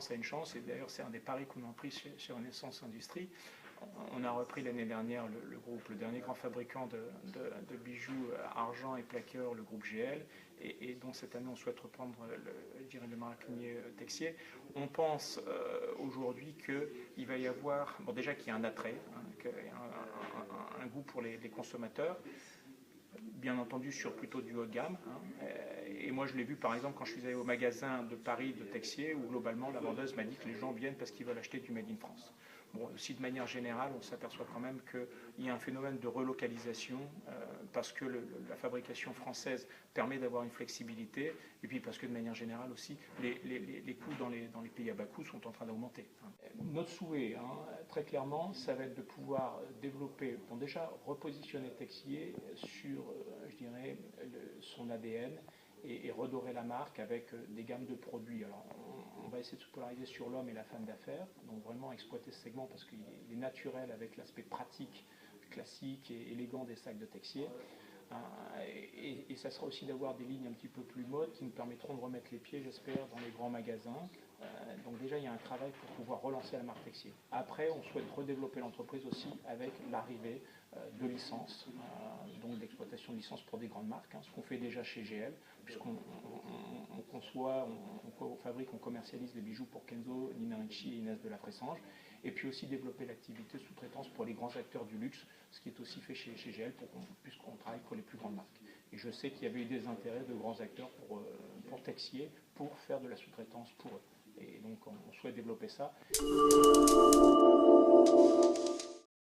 France a une chance, et d'ailleurs c'est un des paris qu'on a pris chez Renaissance Industrie. On a repris l'année dernière le dernier grand fabricant de bijoux argent et plaqueurs, le groupe GL, et dont cette année on souhaite reprendre le marinier Texier. On pense aujourd'hui qu'il va y avoir, bon déjà qu'il y a un attrait, un goût pour les consommateurs, bien entendu sur plutôt du haut de gamme. Et moi je l'ai vu par exemple quand je suis allé au magasin de Paris de Texier, où globalement la vendeuse m'a dit que les gens viennent parce qu'ils veulent acheter du Made in France. Bon, aussi de manière générale, on s'aperçoit quand même qu'il y a un phénomène de relocalisation parce que la fabrication française permet d'avoir une flexibilité, et puis parce que de manière générale aussi, les coûts dans les pays à bas coûts sont en train d'augmenter. Notre souhait, très clairement, ça va être de pouvoir développer, bon déjà repositionner Texier sur, je dirais, son ADN, et redorer la marque avec des gammes de produits. Alors, on va essayer de se polariser sur l'homme et la femme d'affaires, donc vraiment exploiter ce segment parce qu'il est naturel avec l'aspect pratique, classique et élégant des sacs de Texier. Et ça sera aussi d'avoir des lignes un petit peu plus mode qui nous permettront de remettre les pieds, j'espère, dans les grands magasins. Donc déjà, il y a un travail pour pouvoir relancer la marque Texier. Après, on souhaite redévelopper l'entreprise aussi avec l'arrivée de licences, donc d'exploitation de licences pour des grandes marques, ce qu'on fait déjà chez GL, puisqu'on conçoit, on fabrique, on commercialise les bijoux pour Kenzo, Nina Ricci et Inès de la Fressange, et puis aussi développer l'activité sous-traitance pour les grands acteurs du luxe, ce qui est aussi fait chez GL, puisqu'on travaille pour les plus grandes marques. Et je sais qu'il y avait eu des intérêts de grands acteurs pour Texier, pour faire de la sous-traitance pour eux. Et donc on souhaite développer ça.